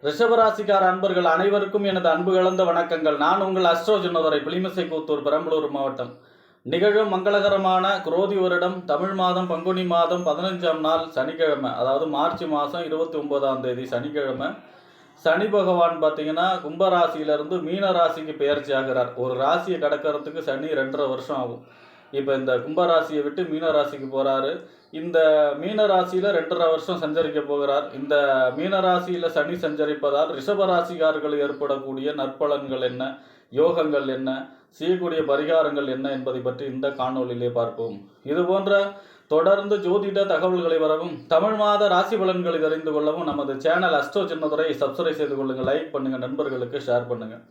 ரிஷபராசிக்கார அன்பர்கள் அனைவருக்கும் எனது அன்பு கலந்த வணக்கங்கள். நான் உங்கள் அஸ்ட்ரோ ஜுன்னதுரை புலிமிசை கூத்தூர் பெரம்பலூர் மாவட்டம். நிகழும் மங்களகரமான குரோதி வருடம் தமிழ் மாதம் பங்குனி மாதம் 15ஆம் நாள் சனிக்கிழமை, அதாவது மார்ச் மாதம் 29ஆம் தேதி சனிக்கிழமை. சனி பகவான் பார்த்தீங்கன்னா கும்பராசியிலிருந்து மீன ராசிக்கு பெயர்ச்சி ஆகிறார். ஒரு ராசியை கடக்கிறதுக்கு சனி 2.5 வருஷம் ஆகும். இப்போ இந்த கும்பராசியை விட்டு மீன ராசிக்கு போகிறாரு. இந்த மீன ராசியில் 2.5 வருஷம் சஞ்சரிக்க போகிறார். இந்த மீன ராசியில் சனி சஞ்சரிப்பதால் ரிஷபராசிக்காரர்கள் ஏற்படக்கூடிய நற்பலன்கள் என்ன, யோகங்கள் என்ன, செய்யக்கூடிய பரிகாரங்கள் என்ன என்பதை பற்றி இந்த காணொலியிலே பார்ப்போம். இது போன்ற தொடர்ந்து ஜோதிட தகவல்களை வரவும் தமிழ் மாத ராசி பலன்களை தெரிந்து கொள்ளவும் நமது சேனல் அஸ்ட்ரோ சின்னதுரை சப்ஸ்கிரைப் செய்து கொள்ளுங்கள், லைக் பண்ணுங்கள், நண்பர்களுக்கு ஷேர் பண்ணுங்கள்.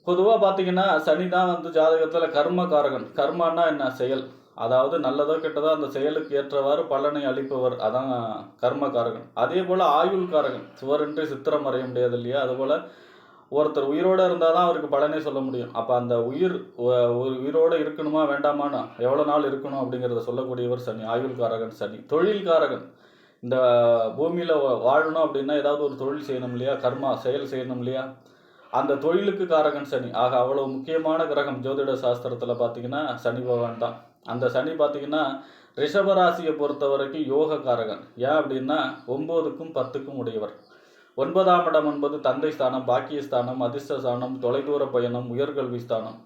பொதுவாக பார்த்தீங்கன்னா சனி தான் ஜாதகத்தில் கர்மகாரகன். கர்மன்னா என்ன? செயல். அதாவது நல்லதோ கெட்டதோ அந்த செயலுக்கு ஏற்றவாறு பலனை அளிப்பவர், அதான் கர்மகாரகன். அதே போல் ஆயுள்காரகன். சுவரின்றி சித்திரம் வரைய முடியாது இல்லையா? அதுபோல் ஒருத்தர் உயிரோடு இருந்தால் தான் அவருக்கு பலனே சொல்ல முடியும். அப்போ அந்த உயிரோடு இருக்கணுமா வேண்டாமானா, எவ்வளோ நாள் இருக்கணும் அப்படிங்கிறத சொல்லக்கூடியவர் சனி, ஆயுள்காரகன் சனி. தொழில்காரகன். இந்த பூமியில் வாழணும் அப்படின்னா ஏதாவது ஒரு தொழில் செய்யணும் இல்லையா? கர்மா செயல் செய்யணும் இல்லையா? அந்த தொழிலுக்கு காரகன் சனி. ஆக அவ்வளோ முக்கியமான கிரகம் ஜோதிட சாஸ்திரத்தில் பார்த்தீங்கன்னா சனி பகவான் தான். அந்த சனி பார்த்தீங்கன்னா ரிஷபராசியை பொறுத்த வரைக்கும் யோக காரகன். ஏன் அப்படின்னா 9க்கும் 10க்கும் உடையவர். 9ஆம் இடம் என்பது தந்தை ஸ்தானம், பாக்கியஸ்தானம், அதிர்ஷ்ட ஸ்தானம், தொலைதூர பயணம், உயர்கல்வி ஸ்தானம்.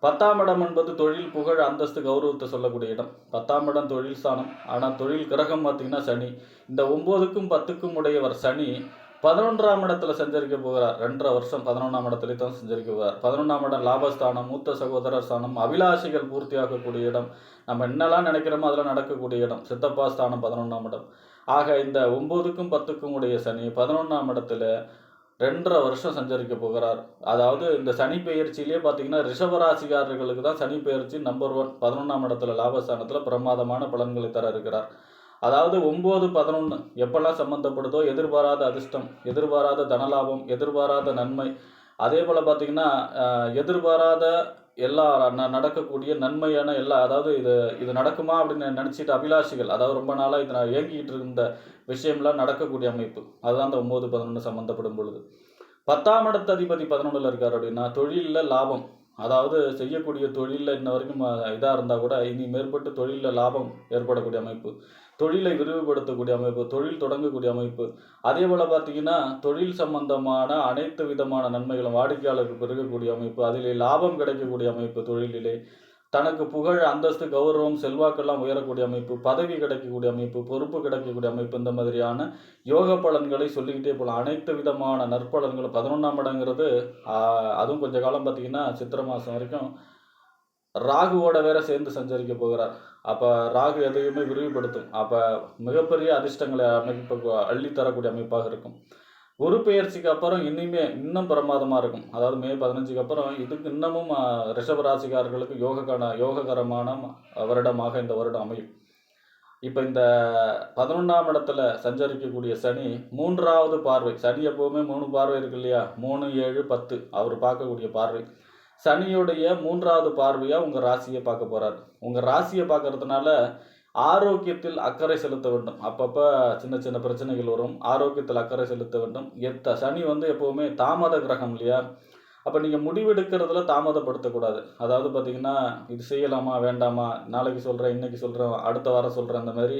10ஆம் இடம் என்பது தொழில், புகழ், அந்தஸ்து, கௌரவத்தை சொல்லக்கூடிய இடம். 10ஆம் இடம் தொழில் ஸ்தானம். ஆனால் தொழில் கிரகம் பார்த்தீங்கன்னா சனி. இந்த 9க்கும் 10க்கும் உடையவர் சனி 11ஆம் இடத்துல சஞ்சரிக்க போகிறார். 2.5 வருஷம் 11ஆம் இடத்துல தான் சஞ்சரிக்க போகிறார். 11ஆம் இடம் லாபஸ்தானம், மூத்த சகோதரர் ஸ்தானம், அபிலாஷைகள் பூர்த்தியாகக்கூடிய இடம், நம்ம என்னெல்லாம் நினைக்கிறோமோ அதெல்லாம் நடக்கக்கூடிய இடம். சித்தப்பா ஸ்தானம் 11ஆம் இடம். ஆக இந்த 9க்கும் 10க்கும் உடைய சனி 11ஆம் இடத்துல 2.5 வருஷம் சஞ்சரிக்க போகிறார். அதாவது இந்த சனி பெயர்ச்சியிலே பார்த்தீங்கன்னா ரிஷபராசிக்காரர்களுக்கு தான் சனி பெயர்ச்சி நம்பர் 1. 11ஆம் இடத்துல லாபஸ்தானத்தில் பிரமாதமான பலன்களை தர இருக்கிறார். அதாவது 9, 11 எப்பெல்லாம் சம்மந்தப்படுதோ எதிர்பாராத அதிர்ஷ்டம், எதிர்பாராத தனலாபம், எதிர்பாராத நன்மை, அதே போல் பார்த்திங்கன்னா எதிர்பாராத எல்லா நடக்கக்கூடிய நன்மையான எல்லா, அதாவது இது நடக்குமா அப்படின்னு நினச்சிட்டு அபிலாஷிகள், அதாவது ரொம்ப நாளாக இது நான் இயங்கிக்கிட்டு இருந்த விஷயம்லாம் நடக்கக்கூடிய அமைப்பு. அதுதான் அந்த 9, 11 சம்மந்தப்படும் பொழுது. 10ஆம் இடத்து அதிபதி 11ல் இருக்கார் அப்படின்னா தொழிலில் லாபம். அதாவது செய்யக்கூடிய தொழிலில் இன்ன வரைக்கும் இதாக இருந்தால் கூட இனி மேற்பட்டு தொழிலில் லாபம் ஏற்படக்கூடிய அமைப்பு, தொழிலை விரிவுபடுத்தக்கூடிய அமைப்பு, தொழில் தொடங்கக்கூடிய அமைப்பு. அதே போல் பார்த்திங்கன்னா தொழில் சம்பந்தமான அனைத்து விதமான நன்மைகளும் வாடிக்கையாளருக்கு பெருகக்கூடிய அமைப்பு, அதிலே லாபம் கிடைக்கக்கூடிய அமைப்பு, தொழிலிலே தனக்கு புகழ், அந்தஸ்து, கௌரவம், செல்வாக்கெல்லாம் உயரக்கூடிய அமைப்பு, பதவி கிடைக்கக்கூடிய அமைப்பு, பொறுப்பு கிடைக்கக்கூடிய அமைப்பு, இந்த மாதிரியான யோக பலன்களை சொல்லிக்கிட்டே போகலாம். அனைத்து விதமான நற்பலன்களும் 11ஆம் இடங்கிறது அதுவும் கொஞ்சம் காலம் பார்த்திங்கன்னா சித்திரை மாதம் வரைக்கும் ராகுவோட வேற சேர்ந்து சஞ்சரிக்க போகிறார். அப்போ ராகு எதையுமே விரிவுபடுத்தும். அப்போ மிகப்பெரிய அதிர்ஷ்டங்களை அள்ளித்தரக்கூடிய அமைப்பாக இருக்கும். குரு பெயர்ச்சிக்கு அப்புறம் இன்னும் பிரமாதமாக இருக்கும். அதாவது மே 15க்கு அப்புறம் இதுக்கு இன்னமும் ரிஷபராசிக்காரர்களுக்கு யோககரமான வருடமாக இந்த வருடம் அமையும். இப்போ இந்த 11ஆம் இடத்துல சஞ்சரிக்கக்கூடிய சனி 3வது பார்வை. சனி எப்போவுமே 3 பார்வை இருக்கு இல்லையா? 3, 7, 10 அவர் பார்க்கக்கூடிய பார்வை. சனியுடைய 3வது பார்வையாக உங்கள் ராசியை பார்க்க போகிறார். உங்கள் ராசியை பார்க்கறதுனால ஆரோக்கியத்தில் அக்கறை செலுத்த வேண்டும். அப்பப்போ சின்ன சின்ன பிரச்சனைகள் வரும். ஆரோக்கியத்தில் அக்கறை செலுத்த வேண்டும். சனி எப்போவுமே தாமத கிரகம் இல்லையா? அப்போ நீங்கள் முடிவெடுக்கிறதுல தாமதப்படுத்தக்கூடாது. அதாவது பார்த்திங்கன்னா இது செய்யலாமா வேண்டாமா, நாளைக்கு சொல்கிறேன், இன்றைக்கி சொல்கிறேன், அடுத்த வாரம் சொல்கிறேன், அந்த மாதிரி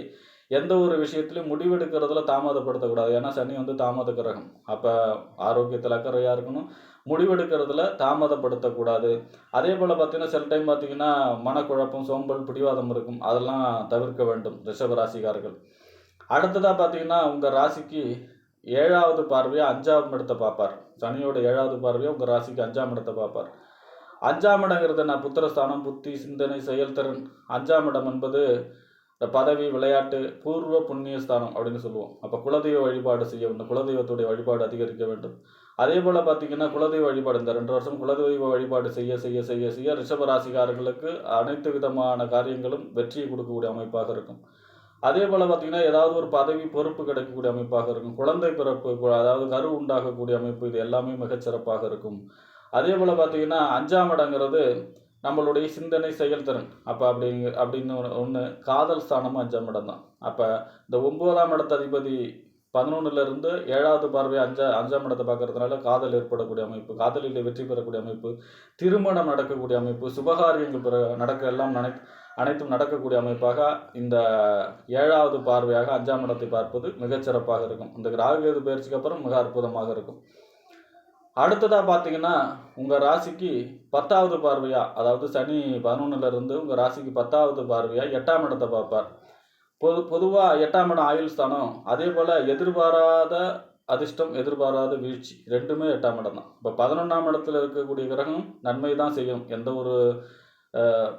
எந்த ஒரு விஷயத்துலையும் முடிவெடுக்கிறதுல தாமதப்படுத்தக்கூடாது. ஏன்னா சனி தாமத கிரகம். அப்போ ஆரோக்கியத்தில் அக்கறையாக இருக்கணும், முடிவெடுக்கிறதுல தாமதப்படுத்தக்கூடாது. அதே போல் பார்த்திங்கன்னா சில டைம் பார்த்திங்கன்னா மனக்குழப்பம், சோம்பல், பிடிவாதம் இருக்கும். அதெல்லாம் தவிர்க்க வேண்டும் ரிஷபராசிக்காரர்கள். அடுத்ததாக பார்த்திங்கன்னா உங்கள் ராசிக்கு 7வது பார்வையாக 5ஆம் இடத்தை பார்ப்பார். சனியோட 7வது பார்வையாக உங்கள் ராசிக்கு 5ஆம் இடத்தை பார்ப்பார். 5ஆம் இடங்கிறது நான் புத்திரஸ்தானம், புத்தி, சிந்தனை, செயல்திறன். 5ஆம் இடம் என்பது பதவி, விளையாட்டு, பூர்வ புண்ணியஸ்தானம் அப்படின்னு சொல்லுவோம். அப்போ குலதெய்வ வழிபாடு செய்ய வேண்டும், குலதெய்வத்துடைய வழிபாடு அதிகரிக்க வேண்டும். அதே போல் பார்த்திங்கன்னா குலதெய்வ வழிபாடு இந்த 2 வருஷம் குலதெய்வ வழிபாடு செய்ய செய்ய செய்ய செய்ய ரிஷபராசிக்காரர்களுக்கு அனைத்து விதமான காரியங்களும் வெற்றியை கொடுக்கக்கூடிய அமைப்பாக இருக்கும். அதே போல் பார்த்திங்கன்னா ஏதாவது ஒரு பதவி, பொறுப்பு கிடைக்கக்கூடிய அமைப்பாக இருக்கும். குழந்தை பிறப்பு, அதாவது கரு உண்டாகக்கூடிய அமைப்பு, இது எல்லாமே மிகச்சிறப்பாக இருக்கும். அதே போல் பார்த்திங்கன்னா 5ஆம் இடங்கிறது நம்மளுடைய சிந்தனை, செயல்திறன். அப்போ அப்படின்னு ஒன்று காதல் ஸ்தானமும் 5ஆம் இடம் தான். அப்போ இந்த 9ஆம் இடத்து அதிபதி 11லிருந்து 7வது பார்வை அஞ்சாம் இடத்தை பார்க்கறதுனால காதல் ஏற்படக்கூடிய அமைப்பு, காதலில் வெற்றி பெறக்கூடிய அமைப்பு, திருமணம் நடக்கக்கூடிய அமைப்பு, சுபகாரியங்கள் எல்லாம் அனைத்தும் நடக்கக்கூடிய அமைப்பாக இந்த 7வது பார்வையாக 5ஆம் இடத்தை பார்ப்பது மிகச்சிறப்பாக இருக்கும். இந்த ராகுகேது பயிற்சிக்கு அப்புறம் மிக அற்புதமாக இருக்கும். அடுத்ததாக பார்த்தீங்கன்னா உங்கள் ராசிக்கு 10வது பார்வையாக, அதாவது சனி 11லிருந்து உங்கள் ராசிக்கு 10வது பார்வையாக 8ஆம் இடத்தை பார்ப்பார். பொதுவாக 8ஆம் இடம் ஆயுள் ஸ்தானம். அதே போல் எதிர்பாராத அதிர்ஷ்டம், எதிர்பாராத வீழ்ச்சி ரெண்டுமே 8ஆம் இடம் தான். இப்போ 11ஆம் இடத்துல இருக்கக்கூடிய கிரகம் நன்மை தான் செய்யும்.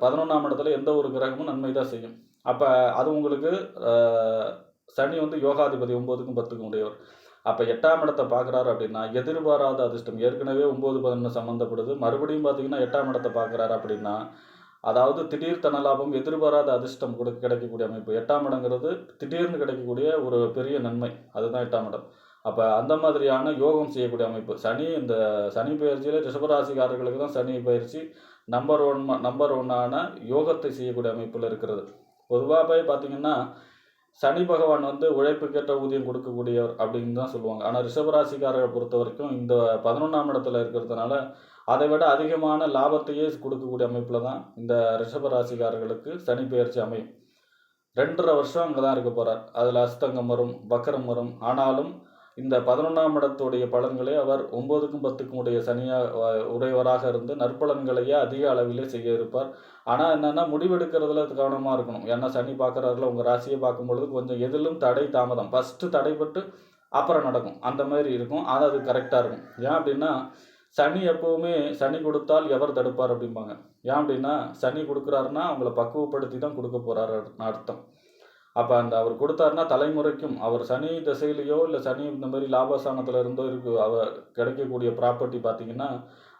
11ஆம் இடத்துல எந்த ஒரு கிரகமும் நன்மை தான் செய்யும். அப்போ அது உங்களுக்கு சனி யோகாதிபதி 9க்கும் 10க்கும் உடையவர். அப்போ 8ஆம் இடத்தை பார்க்குறாரு அப்படின்னா எதிர்பாராத அதிர்ஷ்டம். ஏற்கனவே 9, 11 சம்மந்தப்படுது. மறுபடியும் பார்த்தீங்கன்னா 8ஆம் இடத்தை பார்க்குறாரு அப்படின்னா அதாவது திடீர் தனலாபம், எதிர்பாராத அதிர்ஷ்டம் கிடைக்கக்கூடிய அமைப்பு. 8ஆம் இடங்கிறது திடீர்னு கிடைக்கக்கூடிய ஒரு பெரிய நன்மை, அதுதான் 8ஆம் இடம். அப்போ அந்த மாதிரியான யோகம் செய்யக்கூடிய அமைப்பு. இந்த சனி பயிற்சியில் ரிஷபராசிக்காரர்களுக்கு தான் சனி பயிற்சி நம்பர் ஒன்னான யோகத்தை செய்யக்கூடிய அமைப்பில் இருக்கிறது. பொதுவாகவே பார்த்தீங்கன்னா சனி பகவான் உழைப்புக்கேற்ற ஊதியம் கொடுக்கக்கூடியவர் அப்படின்னு தான் சொல்லுவாங்க. ஆனால் ரிஷபராசிக்காரர்களை பொறுத்த வரைக்கும் இந்த 11ஆம் இடத்துல இருக்கிறதுனால அதை விட அதிகமான லாபத்தையே கொடுக்கக்கூடிய அமைப்பில் தான் இந்த ரிஷபராசிக்காரர்களுக்கு சனி பயிற்சி அமையும். 2.5 வருஷம் அங்கே தான் இருக்க போகிறார். அதில் அஸ்தங்கம் வரும், வக்கரம் வரும். ஆனாலும் இந்த 11ஆம் இடத்துடைய பலன்களை அவர் 9க்கும் 10க்கும் உடையவராக இருந்து நற்பலன்களையே அதிக அளவிலே செய்ய இருப்பார். ஆனால் என்னென்னா முடிவெடுக்கிறதுல கவனமாக இருக்கணும். ஏன்னா சனி பார்க்குறாருல, உங்கள் ராசியை பார்க்கும் பொழுது கொஞ்சம் எதிலும் தடை தாமதம், ஃபஸ்ட்டு தடைப்பட்டு அப்புறம் நடக்கும், அந்த மாதிரி இருக்கும். ஆனால் அது கரெக்டாக இருக்கும். ஏன் அப்படின்னா சனி எப்போவுமே சனி கொடுத்தால் எவர் தடுப்பார் அப்படிம்பாங்க. ஏன் அப்படின்னா சனி கொடுக்குறாருன்னா அவங்கள பக்குவப்படுத்தி தான் கொடுக்க போகிறாரு அர்த்தம். அப்போ அவர் கொடுத்தாருன்னா தலைமுறைக்கும், அவர் சனி திசையிலையோ இல்லை சனி இந்த மாதிரி லாபஸ்தானத்தில் இருந்தோ அவர் கிடைக்கக்கூடிய ப்ராப்பர்ட்டி பார்த்திங்கன்னா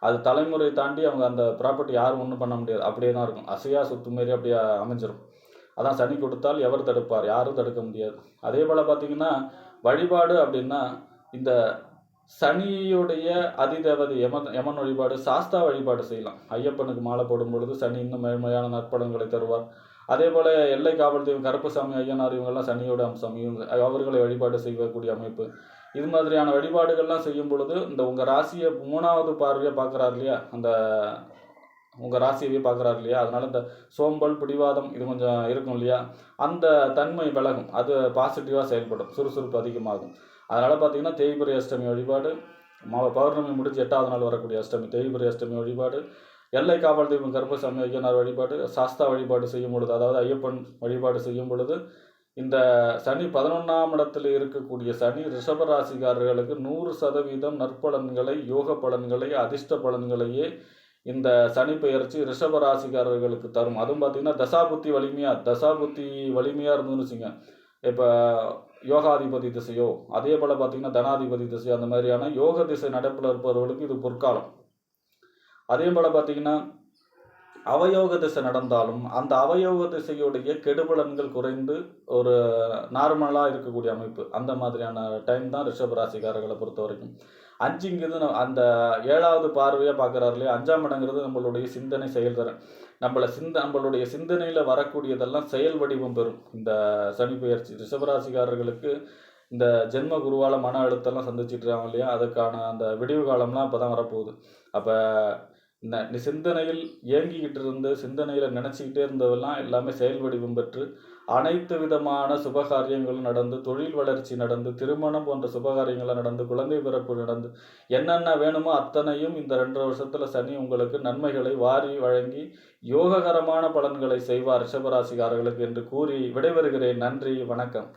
அது தலைமுறை தாண்டி அவங்க அந்த ப்ராப்பர்ட்டி யாரும் ஒன்றும் பண்ண முடியாது, அப்படியே தான் இருக்கும். அசையா சொத்து மாரி அப்படியே அமைஞ்சிடும். அதான் சனி கொடுத்தால் எவர் தடுப்பார், யாரும் தடுக்க முடியாது. அதே போல் பார்த்திங்கன்னா வழிபாடு அப்படின்னா இந்த சனியுடைய அதிதேவதை யமன் வழிபாடு, சாஸ்தா வழிபாடு செய்யலாம். ஐயப்பனுக்கு மாலை போடும் பொழுது சனி இன்னும் மேன்மையான நற்பலன்களை தருவார். அதே போல் எல்லை காவல் தெய்வம் கருப்பசாமி ஐயனார் இவங்கெல்லாம் சனியோட அம்சம், அவர்களை வழிபாடு செய்யக்கூடிய அமைப்பு. இது மாதிரியான வழிபாடுகள்லாம் செய்யும் பொழுது இந்த உங்கள் ராசியை 3வது பார்வையாக பார்க்குறாரு இல்லையா, அந்த உங்கள் ராசியவே பார்க்குறாரு இல்லையா, அதனால் இந்த சோம்பல் பிடிவாதம் இது கொஞ்சம் இருக்கும் இல்லையா, அந்த தன்மை விலகும். அது பாசிட்டிவாக செயல்படும், சுறுசுறுப்பு அதிகமாகும். அதனால் பார்த்திங்கன்னா தேய்பிரை அஷ்டமி வழிபாடு, பௌர்ணமி முடிஞ்சு 8வது நாள் வரக்கூடிய அஷ்டமி தேய்பிரை அஷ்டமி வழிபாடு, எல்லை காவல் தெய்வம் கருப்பசாமி ஐயனார் வழிபாடு, சாஸ்தா வழிபாடு செய்யும் பொழுது, அதாவது ஐயப்பன் வழிபாடு செய்யும் பொழுது இந்த சனி 11ஆம் இடத்தில் இருக்கக்கூடிய சனி ரிஷபராசிக்காரர்களுக்கு 100% நற்பலன்களை, யோக பலன்களை, அதிர்ஷ்ட பலன்களையே இந்த சனி பெயர்ச்சி ரிஷபராசிக்காரர்களுக்கு தரும். அதுவும் பார்த்திங்கன்னா தசாபுத்தி வலிமையாக இருந்ததுன்னு வச்சுங்க. இப்போ யோகாதிபதி திசையோ, அதே போல் பார்த்திங்கன்னா தனாதிபதி திசையோ, அந்த மாதிரியான யோக திசை நடப்பில் இருப்பவர்களுக்கு இது பொற்காலம். அதே போல் பார்த்திங்கன்னா அவயோக திசை நடந்தாலும் அந்த அவயோக திசையுடைய கெடுபலன்கள் குறைந்து ஒரு நார்மலாக இருக்கக்கூடிய அமைப்பு, அந்த மாதிரியான டைம் தான் ரிஷபராசிக்காரர்களை பொறுத்த வரைக்கும். 5ங்கிறது அந்த 7வது பார்வையாக பார்க்குறாரு இல்லையா, 5ஆம் இடங்கிறது நம்மளுடைய சிந்தனை செயல்திறன். நம்மளுடைய சிந்தனையில் வரக்கூடியதெல்லாம் செயல் வடிவம் பெறும். இந்த சனி பெயர்ச்சி ரிஷபராசிக்காரர்களுக்கு இந்த ஜென்ம குருவால் மன அழுத்தம்லாம் சந்திச்சுட்டு இருக்காங்க இல்லையா, அதுக்கான அந்த விடிவு காலம்லாம் இப்போ தான் வரப்போகுது. அப்போ இந்த சிந்தனையில் இயங்கிக்கிட்டு இருந்து சிந்தனையில் நினச்சிக்கிட்டே இருந்ததெல்லாம் எல்லாமே செயல் வடிவம் பெற்று அனைத்து விதமான சுபகாரியங்களும் நடந்து, தொழில் வளர்ச்சி நடந்து, திருமணம் போன்ற சுபகாரியங்கள்லாம் நடந்து, குழந்தை பிறப்பு நடந்து, என்னென்ன வேணுமோ அத்தனையும் இந்த 2.5 வருஷத்தில் சனி உங்களுக்கு நன்மைகளை வாரி வழங்கி யோககரமான பலன்களை செய்வார் ரிஷபராசிக்காரர்களுக்கு என்று கூறி விடைபெறுகிறேன். நன்றி, வணக்கம்.